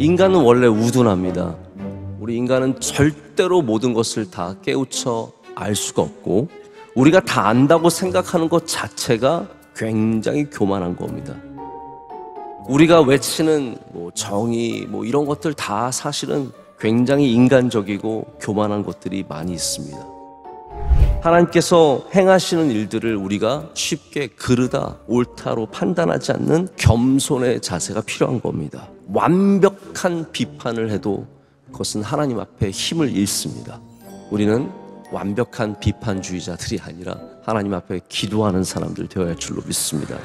인간은 원래 우둔합니다. 우리 인간은 절대로 모든 것을 다 깨우쳐 알 수가 없고 우리가 다 안다고 생각하는 것 자체가 굉장히 교만한 겁니다. 우리가 외치는 정의 이런 것들 다 사실은 굉장히 인간적이고 교만한 것들이 많이 있습니다. 하나님께서 행하시는 일들을 우리가 쉽게 그르다 옳다로 판단하지 않는 겸손의 자세가 필요한 겁니다. 완벽한 비판을 해도 그것은 하나님 앞에 힘을 잃습니다. 우리는 완벽한 비판주의자들이 아니라 하나님 앞에 기도하는 사람들 되어야 할 줄로 믿습니다.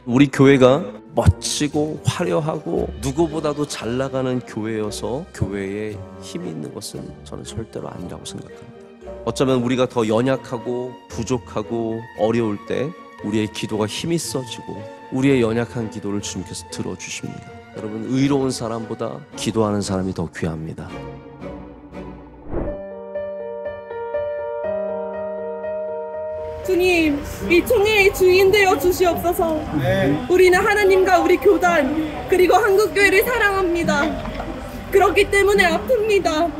우리 교회가 멋지고 화려하고 누구보다도 잘 나가는 교회여서 교회에 힘이 있는 것은 저는 절대로 아니라고 생각합니다. 어쩌면 우리가 더 연약하고 부족하고 어려울 때 우리의 기도가 힘이 써지고 우리의 연약한 기도를 주님께서 들어주십니다. 여러분, 의로운 사람보다 기도하는 사람이 더 귀합니다. 주님, 이 총회의 주인 되어 주시옵소서. 우리는 하나님과 우리 교단 그리고 한국교회를 사랑합니다. 그렇기 때문에 아픕니다.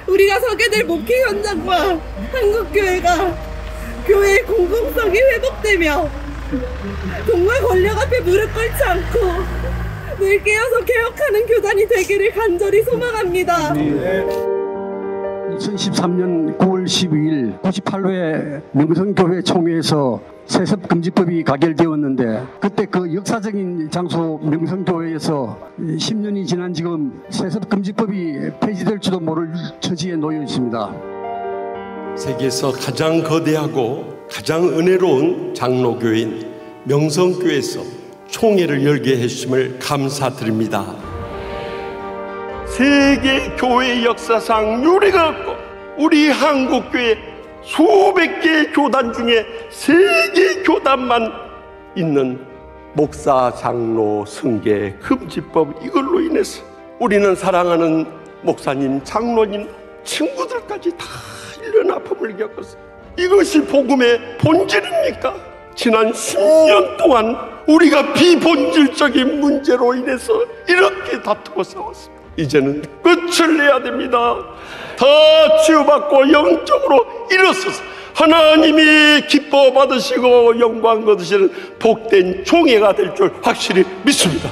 우리가 서게 될 목회 현장과 한국교회가 교회의 공공성이 회복되며 정말 권력 앞에 무릎 꿇지 않고 늘 깨어서 개혁하는 교단이 되기를 간절히 소망합니다. 2013년 9월 12일 98회 명성교회 총회에서 세습금지법이 가결되었는데 그때 그 역사적인 장소 명성교회에서 10년이 지난 지금 세습금지법이 폐지될지도 모를 처지에 놓여 있습니다. 세계에서 가장 거대하고 가장 은혜로운 장로교회인 명성교회에서 총회를 열게 해주심을 감사드립니다. 세계 교회 역사상 유례가 없고 우리 한국교회 수백 개의 교단 중에 3개 교단만 있는 목사, 장로, 승계, 금지법, 이걸로 인해서 우리는 사랑하는 목사님, 장로님, 친구들까지 다 이런 아픔을 겪었어요. 이것이 복음의 본질입니까? 지난 10년 동안 우리가 비본질적인 문제로 인해서 이렇게 다투고 싸웠습니다. 이제는 끝을 내야 됩니다. 다 치유받고 영적으로 일어서서 하나님이 기뻐 받으시고 영광 거두시는 복된 총회가 될 줄 확실히 믿습니다.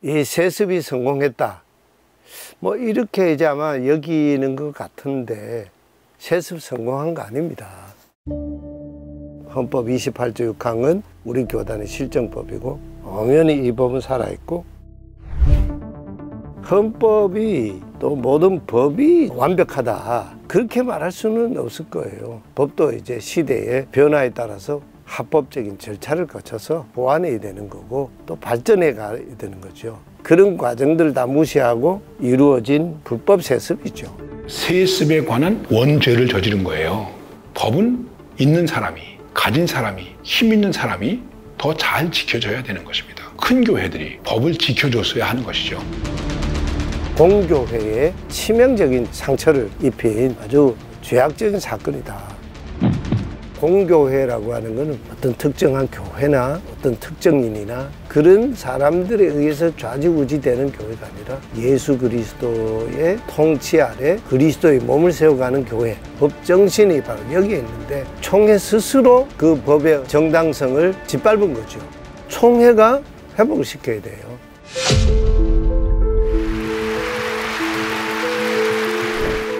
이 세습이 성공했다. 이렇게 이제 아마 여기는 것 같은데 세습 성공한 거 아닙니다. 헌법 28조 6항은 우리 교단의 실정법이고 엄연히 이 법은 살아있고 헌법이 또 모든 법이 완벽하다 그렇게 말할 수는 없을 거예요. 법도 이제 시대의 변화에 따라서 합법적인 절차를 거쳐서 보완해야 되는 거고 또 발전해 가야 되는 거죠. 그런 과정들을 다 무시하고 이루어진 불법 세습이죠. 세습에 관한 원죄를 저지른 거예요. 법은 있는 사람이, 가진 사람이, 힘 있는 사람이 더 잘 지켜줘야 되는 것입니다. 큰 교회들이 법을 지켜줬어야 하는 것이죠. 공교회에 치명적인 상처를 입힌 아주 죄악적인 사건이다. 공교회라고 하는 것은 어떤 특정한 교회나 어떤 특정인이나 그런 사람들에 의해서 좌지우지되는 교회가 아니라 예수 그리스도의 통치 아래 그리스도의 몸을 세워가는 교회, 법정신이 바로 여기에 있는데 총회 스스로 그 법의 정당성을 짓밟은 거죠. 총회가 회복을 시켜야 돼요.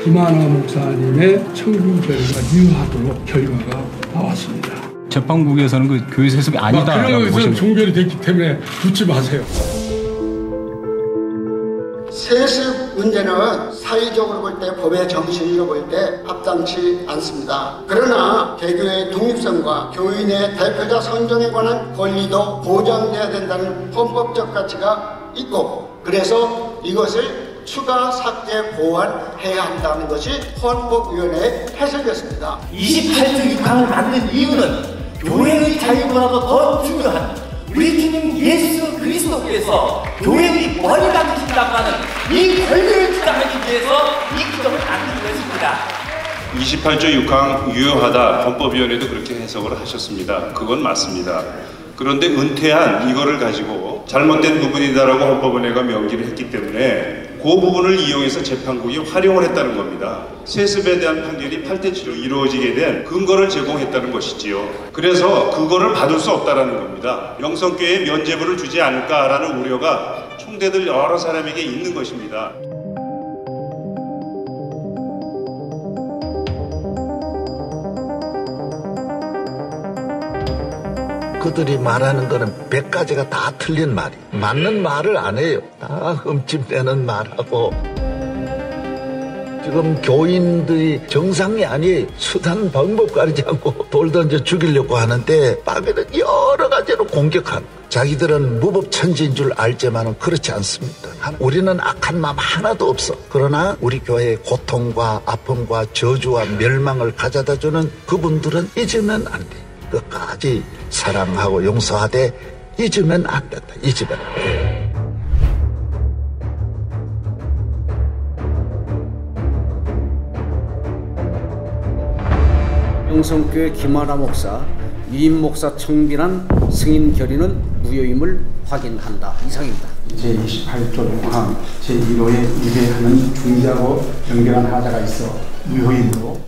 김하나 목사님의 청구 결과 유효하도록 결과가 나왔습니다. 재판국에서는 그 교회 세습이 아니다라고 그런 것은 종결이 됐기 때문에 묻지 마세요. 세습 문제는 사회적으로 볼 때 법의 정신으로 볼 때 합당치 않습니다. 그러나 개교의 독립성과 교인의 대표자 선정에 관한 권리도 보장돼야 된다는 헌법적 가치가 있고 그래서 이것을 추가 삭제 보완해야 한다는 것이 헌법위원회의 해석이었습니다. 28조 6항을 만든 이유는 교회의 자유보다도 더 중요한 우리 주님 예수 그리스도께서 교회의 머리가 되신다고 하는 이 권리를 주장하기 위해서 이 규정을 만든 것입니다. 28조 6항 유효하다. 헌법위원회도 그렇게 해석을 하셨습니다. 그건 맞습니다. 그런데 은퇴한 이거를 가지고 잘못된 부분이다라고 헌법위원회가 명기를 했기 때문에 그 부분을 이용해서 재판국이 활용을 했다는 겁니다. 세습에 대한 판결이 8대7로 이루어지게 된 근거를 제공했다는 것이지요. 그래서 그거를 받을 수 없다는 겁니다. 명성교회에 면죄부를 주지 않을까라는 우려가 총대들 여러 사람에게 있는 것입니다. 그들이 말하는 거는 100가지가 다 틀린 말이 맞는 말을 안 해요. 다 흠집내는 말하고 지금 교인들이 정상이 아니 수단 방법 가리지 않고 돌 던져 죽이려고 하는데 마귀는 여러 가지로 공격하는 자기들은 무법천지인 줄 알지만은 그렇지 않습니다. 우리는 악한 마음 하나도 없어. 그러나 우리 교회의 고통과 아픔과 저주와 멸망을 가져다주는 그분들은 잊으면 안 돼. 끝까지 사랑하고 용서하되 잊으면 안 된다. 잊으면 안 돼. 명성교회 김하나 목사, 유임 목사 청빈한 승인 결의는 무효임을 확인한다. 이상입니다. 제28조 6항 제1호에 위배하는 중대하고 정결한 하자가 있어 무효임으로.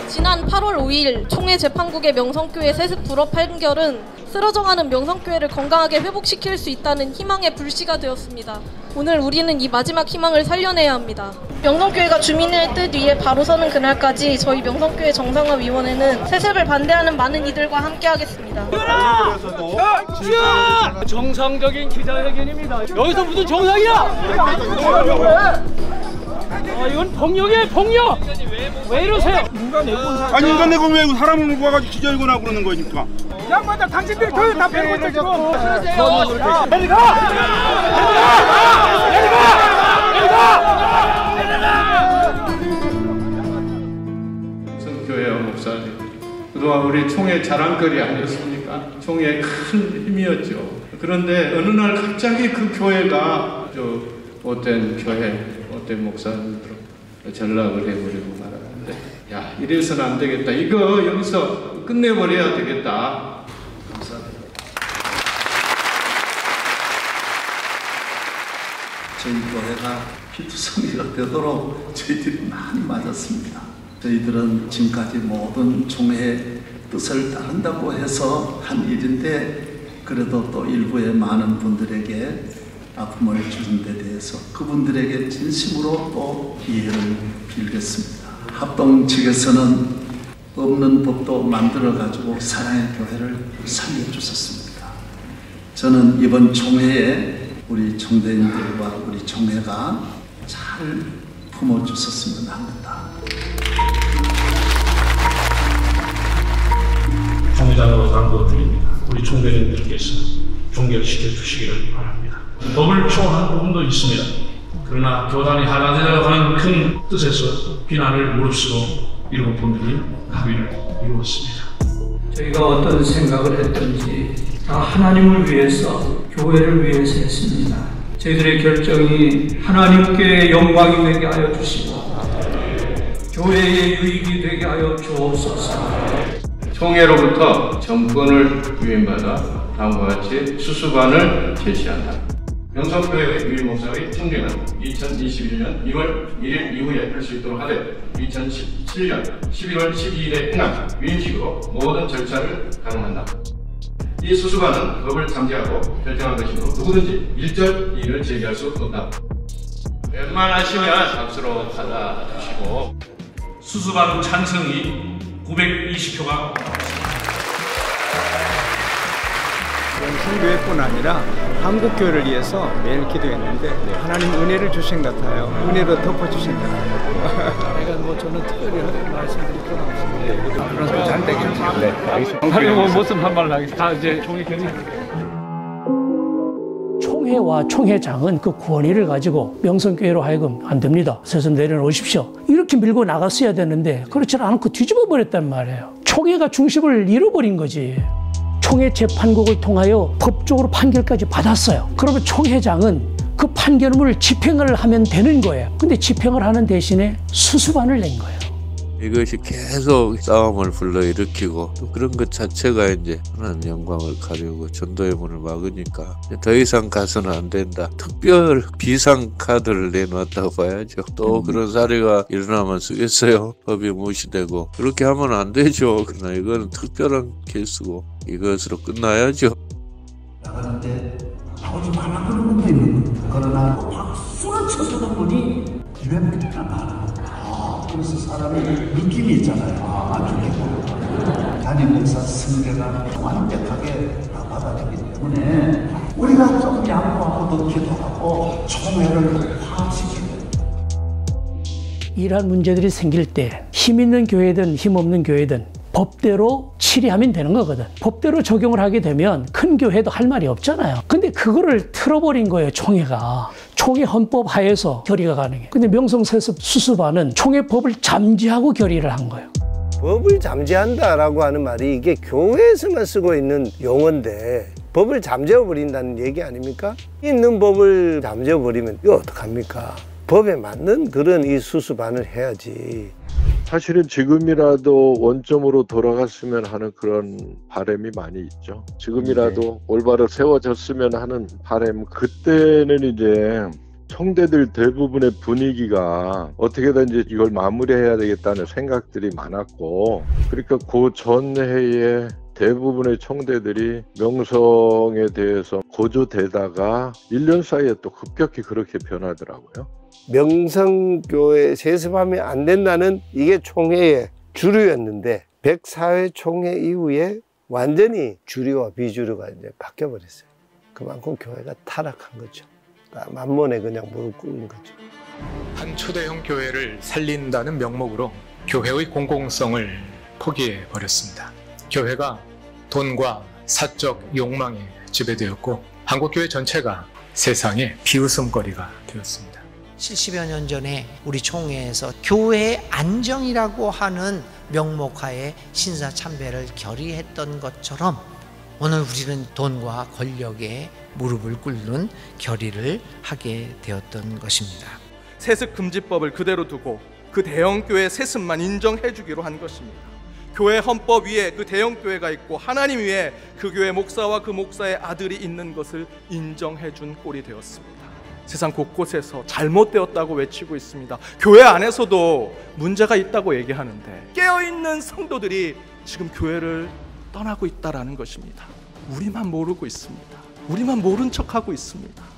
지난 8월 5일 총회 재판국의 명성교회 세습 불허 판결은 쓰러져가는 명성교회를 건강하게 회복시킬 수 있다는 희망의 불씨가 되었습니다. 오늘 우리는 이 마지막 희망을 살려내야 합니다. 명성교회가 주민의 뜻 위에 바로 서는 그날까지 저희 명성교회 정상화위원회는 세습을 반대하는 많은 이들과 함께하겠습니다. 정상적인 기자회견입니다. 여기서 무슨 정상이야? 이건 폭력이에요, 폭력! 왜 이러세요? 아니 인간 내고 왜 사람을 몰고 와가지고 기자회견 하고 그러는 거니까? 양반들 당신들이 교육 다 배우고 있어 지금! 내리가! 성교회 목사님, 그동안 우리 총회 자랑거리 아니었습니까? 총회의 큰 힘이었죠. 그런데 어느 날 갑자기 그 교회가 못된 교회, 못된 목사님으로 전락을 해버리고 말았는데, 야, 이래서는 안 되겠다. 이거 여기서 끝내버려야 되겠다. 감사합니다. 저희 교회가 피투성이가 되도록 저희들이 많이 맞았습니다. 저희들은 지금까지 모든 총회의 뜻을 따른다고 해서 한 일인데, 그래도 또 일부의 많은 분들에게 아픔을 주는 데 대해서 그분들에게 진심으로 또 이해를 빌겠습니다. 합동 측에서는 없는 법도 만들어가지고 사랑의 교회를 살려주셨습니다. 저는 이번 총회에 우리 총대인들과 우리 총회가 잘 품어주셨으면 합니다. 총회장으로 당부드립니다. 우리 총대인들께서 종결시켜 주시기를 바랍니다. 법을 초월한 부분도 있습니다. 그러나 교단이 하나되어 가는 큰 뜻에서 비난을 무릅쓰고 일곱 분들이 합의를 이루었습니다. 저희가 어떤 생각을 했든지 다 하나님을 위해서, 교회를 위해서 했습니다. 저희들의 결정이 하나님께 영광이 되게 하여 주시고 교회의 유익이 되게 하여 주옵소서. 총회로부터 정권을 위임받아 다음과 같이 수수관을 제시한다. 명성교회 유임 목사의 총리는 2021년 1월 1일 이후에 할 수 있도록 하되 2017년 11월 12일에 행한 위임식으로 모든 절차를 가능한다. 이 수수관은 법을 잠재하고 결정한 것이므로 누구든지 일절 이의를 제기할 수 없다. 웬만하시면 박수로 받아주시고, 수수관 찬성이 920표가 명성교회뿐 아니라 한국교회를 위해서 매일 기도했는데 하나님 은혜를 주신 것 같아요. 은혜로 덮어주신 것 같아요. 내가 저는 특별히 말씀드릴 건 없습니다. 앞으로도 잘 되겠죠. 네, 알겠습니다. 아니, 무슨 반말을 하겠습니다. 다 이제 총회 결의. 총회와 총회장은 그 권위를 가지고 명성교회로 하여금 안 됩니다. 세서 내려놓으십시오. 이렇게 밀고 나갔어야 되는데 그렇지 않고 뒤집어 버렸단 말이에요. 총회가 중심을 잃어버린 거지. 총회 재판국을 통하여 법적으로 판결까지 받았어요. 그러면 총회장은 그 판결문을 집행을 하면 되는 거예요. 근데 집행을 하는 대신에 수수반을 낸 거예요. 이것이 계속 싸움을 불러일으키고 또 그런 것 자체가 이제 하나님 영광을 가리고 전도의 문을 막으니까 더 이상 가서는 안 된다. 특별 비상카드를 내놓았다고 봐야죠. 또 그런 사례가 일어나면 쓰겠어요. 법이 무시되고 그렇게 하면 안 되죠. 그러나 이거는 특별한 케이스고 이것으로 끝나야죠. 나가는데 나오지 말라 그러는 분도 있는 거예요. 그러나 박수를 쳐주는 분이 왜 그렇게 많아? 그래서 사람이 느낌이 있잖아요. 죽겠구나. 담임 목사 승계가 완벽하게 받아들이기 때문에 우리가 좀 양보하고 더 기도하고 총회를 화합시키고 이러한 문제들이 생길 때 힘 있는 교회든 힘 없는 교회든 법대로 처리하면 되는 거거든. 법대로 적용을 하게 되면 큰 교회도 할 말이 없잖아요. 근데 그거를 틀어버린 거예요, 총회가. 총회 헌법 하에서 결의가 가능해. 근데 명성세습 수수반은 총회 법을 잠재하고 결의를 한 거예요. 법을 잠재한다라고 하는 말이 이게 교회에서만 쓰고 있는 용어인데 법을 잠재워버린다는 얘기 아닙니까? 있는 법을 잠재워버리면 이거 어떡합니까? 법에 맞는 그런 이 수수반을 해야지. 사실은 지금이라도 원점으로 돌아갔으면 하는 그런 바람이 많이 있죠. 지금이라도 올바로 세워졌으면 하는 바람. 그때는 이제 총대들 대부분의 분위기가 어떻게든지 이걸 마무리해야 되겠다는 생각들이 많았고, 그러니까 그 전해에 대부분의 총대들이 명성에 대해서 고조되다가 1년 사이에 또 급격히 그렇게 변하더라고요. 명성교회 세습하면 안 된다는 이게 총회의 주류였는데 104회 총회 이후에 완전히 주류와 비주류가 이제 바뀌어버렸어요. 그만큼 교회가 타락한 거죠. 만mon에 그냥 무릎 꿇는 거죠. 한 초대형 교회를 살린다는 명목으로 교회의 공공성을 포기해 버렸습니다. 교회가 돈과 사적 욕망에 지배되었고 한국교회 전체가 세상의 비웃음거리가 되었습니다. 70여 년 전에 우리 총회에서 교회의 안정이라고 하는 명목하에 신사참배를 결의했던 것처럼 오늘 우리는 돈과 권력에 무릎을 꿇는 결의를 하게 되었던 것입니다. 세습금지법을 그대로 두고 그 대형교회 세습만 인정해 주기로 한 것입니다. 교회 헌법 위에 그 대형교회가 있고 하나님 위에 그 교회 목사와 그 목사의 아들이 있는 것을 인정해 준 꼴이 되었습니다. 세상 곳곳에서 잘못되었다고 외치고 있습니다. 교회 안에서도 문제가 있다고 얘기하는데 깨어있는 성도들이 지금 교회를 떠나고 있다는 것입니다. 우리만 모르고 있습니다. 우리만 모른 척하고 있습니다.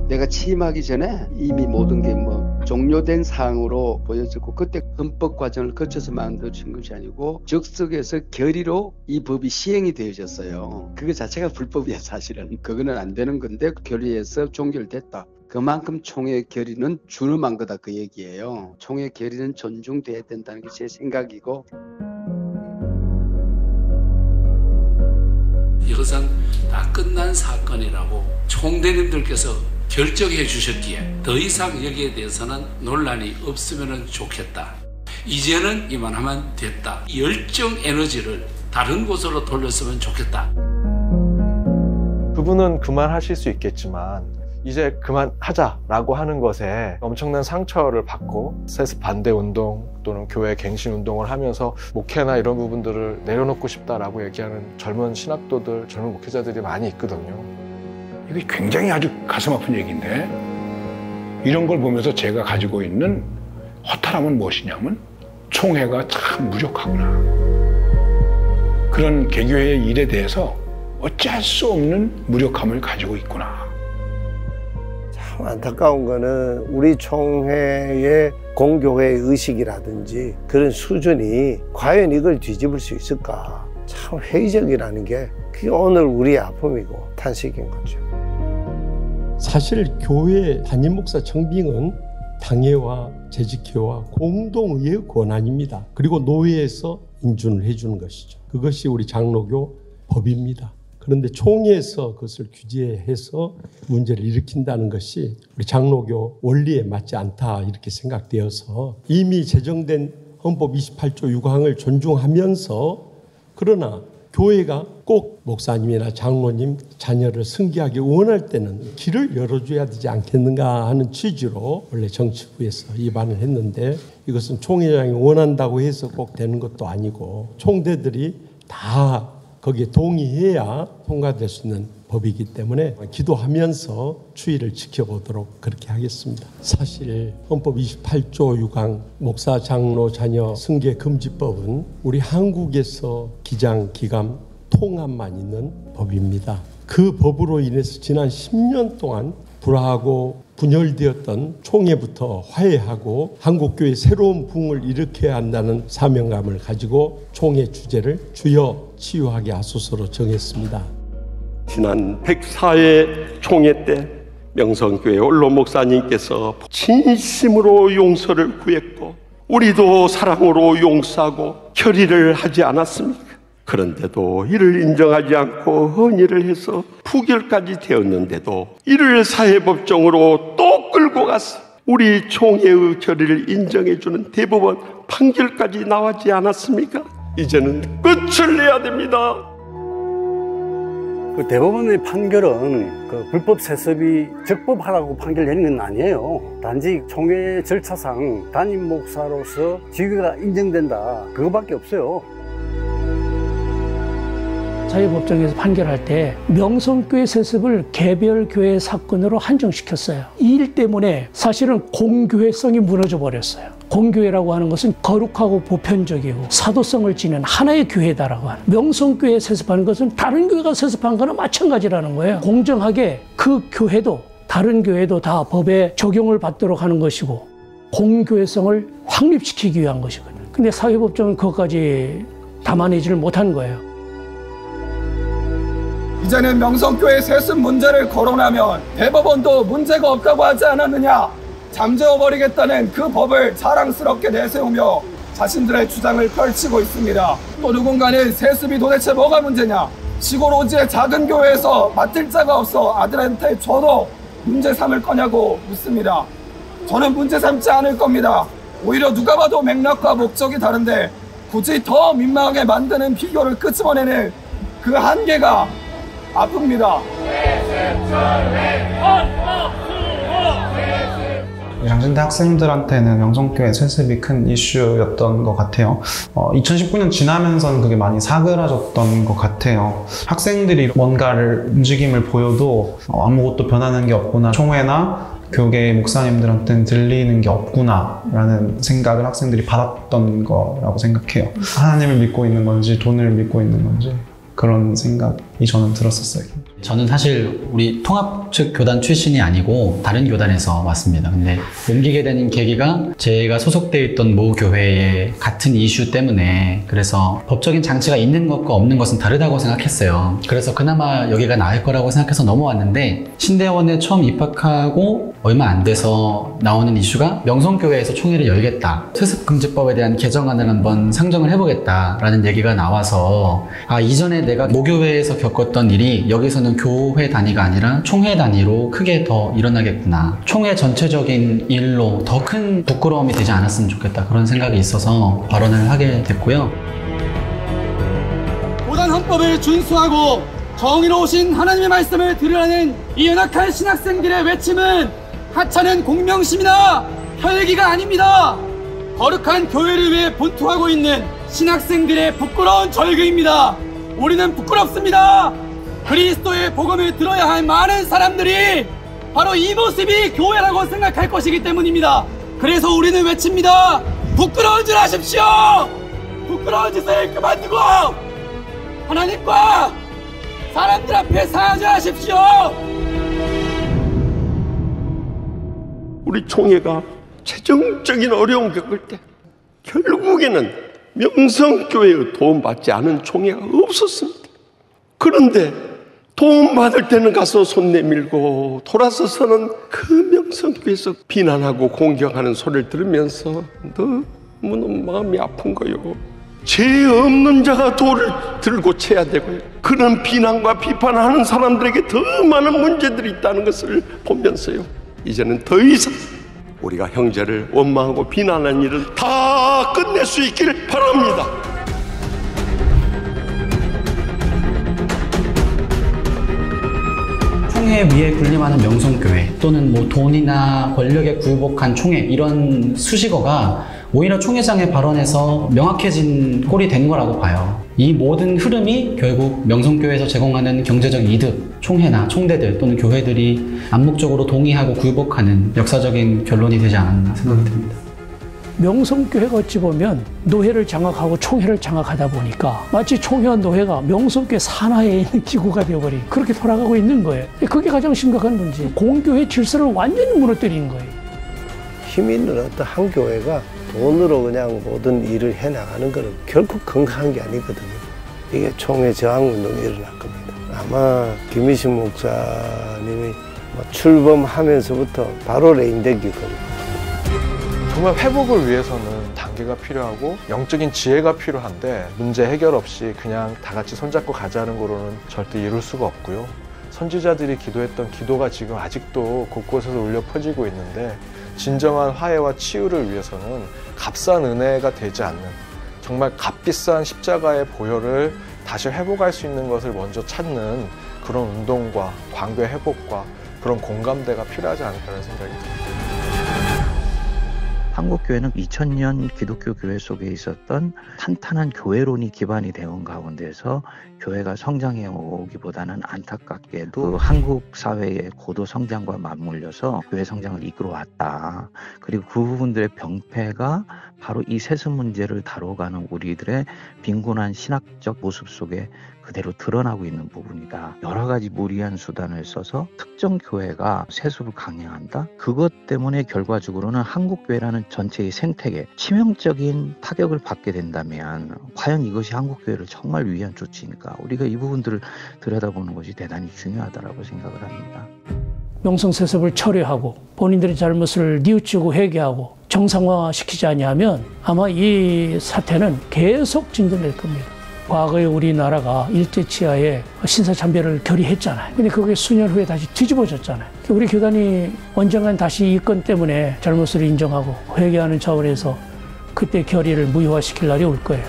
내가 취임하기 전에 이미 모든 게 종료된 사항으로 보여졌고, 그때 헌법 과정을 거쳐서 만들어진 것이 아니고 즉석에서 결의로 이 법이 시행이 되어졌어요. 그거 자체가 불법이야. 사실은 그거는 안 되는 건데 결의해서 종결됐다. 그만큼 총회 결의는 준엄한 거다, 그 얘기예요. 총회 결의는 존중돼야 된다는 게 제 생각이고, 이것은 다 끝난 사건이라고 총대님들께서 결정해 주셨기에 더 이상 여기에 대해서는 논란이 없으면 좋겠다. 이제는 이만하면 됐다. 열정 에너지를 다른 곳으로 돌렸으면 좋겠다. 그분은 그만하실 수 있겠지만 이제 그만하자라고 하는 것에 엄청난 상처를 받고 세습 반대 운동 또는 교회 갱신 운동을 하면서 목회나 이런 부분들을 내려놓고 싶다라고 얘기하는 젊은 신학도들, 젊은 목회자들이 많이 있거든요. 이게 굉장히 아주 가슴 아픈 얘기인데, 이런 걸 보면서 제가 가지고 있는 허탈함은 무엇이냐면 총회가 참 무력하구나. 그런 개교회의 일에 대해서 어찌할 수 없는 무력함을 가지고 있구나. 참 안타까운 거는 우리 총회의 공교회 의식이라든지 그런 수준이 과연 이걸 뒤집을 수 있을까? 참 회의적이라는 게 그게 오늘 우리의 아픔이고 탄식인 거죠. 사실 교회 담임 목사 청빙은 당회와 재직회와 공동의회의 권한입니다. 그리고 노회에서 인준을 해주는 것이죠. 그것이 우리 장로교 법입니다. 그런데 총회에서 그것을 규제해서 문제를 일으킨다는 것이 우리 장로교 원리에 맞지 않다 이렇게 생각되어서 이미 제정된 헌법 28조 6항을 존중하면서 그러나 교회가 꼭 목사님이나 장로님 자녀를 승계하기 원할 때는 길을 열어줘야 되지 않겠는가 하는 취지로 원래 정치부에서 입안을 했는데 이것은 총회장이 원한다고 해서 꼭 되는 것도 아니고 총대들이 다 거기에 동의해야 통과될 수 있는 법이기 때문에 기도하면서 추이를 지켜보도록 그렇게 하겠습니다. 사실 헌법 28조 6항 목사, 장로, 자녀 승계 금지법은 우리 한국에서 기장, 기감, 통합만 있는 법입니다. 그 법으로 인해서 지난 10년 동안 불화하고 분열되었던 총회부터 화해하고 한국교회 새로운 부흥을 일으켜야 한다는 사명감을 가지고 총회 주제를 주여 치유하게 하소서로 정했습니다. 지난 104회 총회 때 명성교회 원로 목사님께서 진심으로 용서를 구했고 우리도 사랑으로 용서하고 결의를 하지 않았습니까? 그런데도 이를 인정하지 않고 헌의를 해서 부결까지 되었는데도 이를 사회법정으로 또 끌고 가서 우리 총회의 결의를 인정해주는 대법원 판결까지 나오지 않았습니까? 이제는 끝을 내야 됩니다. 그 대법원의 판결은 그 불법 세습이 적법하라고 판결 내린 건 아니에요. 단지 총회 절차상 담임 목사로서 직위가 인정된다 그거밖에 없어요. 사회법정에서 판결할 때 명성교회 세습을 개별 교회 사건으로 한정시켰어요. 이 일 때문에 사실은 공교회성이 무너져 버렸어요. 공교회라고 하는 것은 거룩하고 보편적이고 사도성을 지닌 하나의 교회다라고 하는, 명성교회 세습하는 것은 다른 교회가 세습한 거나 마찬가지라는 거예요. 공정하게 그 교회도 다른 교회도 다 법에 적용을 받도록 하는 것이고 공교회성을 확립시키기 위한 것이거든요. 근데 사회법정은 그것까지 담아내지를 못한 거예요. 이제는 명성교회 세습 문제를 거론하면 대법원도 문제가 없다고 하지 않았느냐, 잠재워버리겠다는 그 법을 자랑스럽게 내세우며 자신들의 주장을 펼치고 있습니다. 또 누군가는 세습이 도대체 뭐가 문제냐, 시골 오지의 작은 교회에서 맡을 자가 없어 아들한테 줘도 문제 삼을 거냐고 묻습니다. 저는 문제 삼지 않을 겁니다. 오히려 누가 봐도 맥락과 목적이 다른데 굳이 더 민망하게 만드는 비교를 끄집어내는 그 한계가 아픕니다. 장신대 학생들한테는 명성교회 세습이 큰 이슈였던 것 같아요. 2019년 지나면서는 그게 많이 사그라졌던 것 같아요. 학생들이 뭔가를 움직임을 보여도 아무것도 변하는 게 없구나, 총회나 교계 목사님들한테는 들리는 게 없구나 라는 생각을 학생들이 받았던 거라고 생각해요. 하나님을 믿고 있는 건지 돈을 믿고 있는 건지 그런 생각이 저는 들었었어요. 저는 사실 우리 통합 측 교단 출신이 아니고 다른 교단에서 왔습니다. 근데 옮기게 되는 계기가 제가 소속되어 있던 모 교회의 같은 이슈 때문에, 그래서 법적인 장치가 있는 것과 없는 것은 다르다고 생각했어요. 그래서 그나마 여기가 나을 거라고 생각해서 넘어왔는데, 신대원에 처음 입학하고 얼마 안 돼서 나오는 이슈가 명성교회에서 총회를 열겠다, 세습금지법에 대한 개정안을 한번 상정을 해보겠다라는 얘기가 나와서, 이전에 내가 모교회에서 겪었던 일이 여기서는 교회 단위가 아니라 총회 단위로 크게 더 일어나겠구나, 총회 전체적인 일로 더 큰 부끄러움이 되지 않았으면 좋겠다, 그런 생각이 있어서 발언을 하게 됐고요. 고단 헌법을 준수하고 정의로우신 하나님의 말씀을 들으라는 이 연약한 신학생들의 외침은 하찮은 공명심이나 혈기가 아닙니다. 거룩한 교회를 위해 분투하고 있는 신학생들의 부끄러운 절규입니다. 우리는 부끄럽습니다. 그리스도의 복음을 들어야 할 많은 사람들이 바로 이 모습이 교회라고 생각할 것이기 때문입니다. 그래서 우리는 외칩니다. 부끄러운 줄 아십시오. 부끄러운 짓을 그만두고 하나님과 사람들 앞에 사죄하십시오. 우리 총회가 재정적인 어려움 겪을 때 결국에는 명성교회의 도움받지 않은 총회가 없었습니다. 그런데 도움 받을 때는 가서 손 내밀고 돌아서서는 그 명성교회에서 비난하고 공격하는 소리를 들으면서 너무너무 마음이 아픈 거요. 죄 없는 자가 돌을 들고 쳐야 되고요. 그런 비난과 비판하는 사람들에게 더 많은 문제들이 있다는 것을 보면서요, 이제는 더 이상 우리가 형제를 원망하고 비난하는 일을 다 끝낼 수 있기를 바랍니다. 총회 위에 군림하는 명성교회 또는 뭐 돈이나 권력에 굴복한 총회, 이런 수식어가 오히려 총회장의 발언에서 명확해진 꼴이 된 거라고 봐요. 이 모든 흐름이 결국 명성교회에서 제공하는 경제적 이득, 총회나 총대들 또는 교회들이 암묵적으로 동의하고 굴복하는 역사적인 결론이 되지 않았나 생각이 듭니다. 명성교회가 어찌 보면 노회를 장악하고 총회를 장악하다 보니까 마치 총회와 노회가 명성교회 산하에 있는 기구가 되어버린, 그렇게 돌아가고 있는 거예요. 그게 가장 심각한 문제. 공교회 질서를 완전히 무너뜨린 거예요. 힘 있는 어떤 한 교회가 돈으로 그냥 모든 일을 해나가는 것은 결코 건강한 게 아니거든요. 이게 총회 저항운동이 일어날 겁니다. 아마 김희신 목사님이 출범하면서부터 바로 레인되길 겁니다. 정말 회복을 위해서는 단계가 필요하고 영적인 지혜가 필요한데, 문제 해결 없이 그냥 다 같이 손잡고 가자는 거로는 절대 이룰 수가 없고요. 선지자들이 기도했던 기도가 지금 아직도 곳곳에서 울려 퍼지고 있는데, 진정한 화해와 치유를 위해서는 값싼 은혜가 되지 않는, 정말 값비싼 십자가의 보혈을 다시 회복할 수 있는 것을 먼저 찾는 그런 운동과 관계 회복과 그런 공감대가 필요하지 않을까라는 생각이 듭니다. 한국교회는 2000년 기독교 교회 속에 있었던 탄탄한 교회론이 기반이 되온 가운데서 교회가 성장해 오기보다는 안타깝게도 한국 사회의 고도 성장과 맞물려서 교회 성장을 이끌어왔다. 그리고 그 부분들의 병폐가 바로 이 세습 문제를 다뤄가는 우리들의 빈곤한 신학적 모습 속에 그대로 드러나고 있는 부분이다. 여러 가지 무리한 수단을 써서 특정 교회가 세습을 강행한다. 그것 때문에 결과적으로는 한국교회라는 전체의 생태계, 치명적인 타격을 받게 된다면 과연 이것이 한국교회를 정말 위한 조치인가? 우리가 이 부분들을 들여다보는 것이 대단히 중요하다고 생각을 합니다. 명성세습을 철회하고 본인들의 잘못을 뉘우치고 회개하고 정상화시키지 않으면 아마 이 사태는 계속 진전될 겁니다. 과거에 우리나라가 일제치하에 신사참배를 결의했잖아요. 근데 그게 수년 후에 다시 뒤집어졌잖아요. 우리 교단이 언젠간 다시 이 건 때문에 잘못을 인정하고 회개하는 차원에서 그때 결의를 무효화시킬 날이 올 거예요.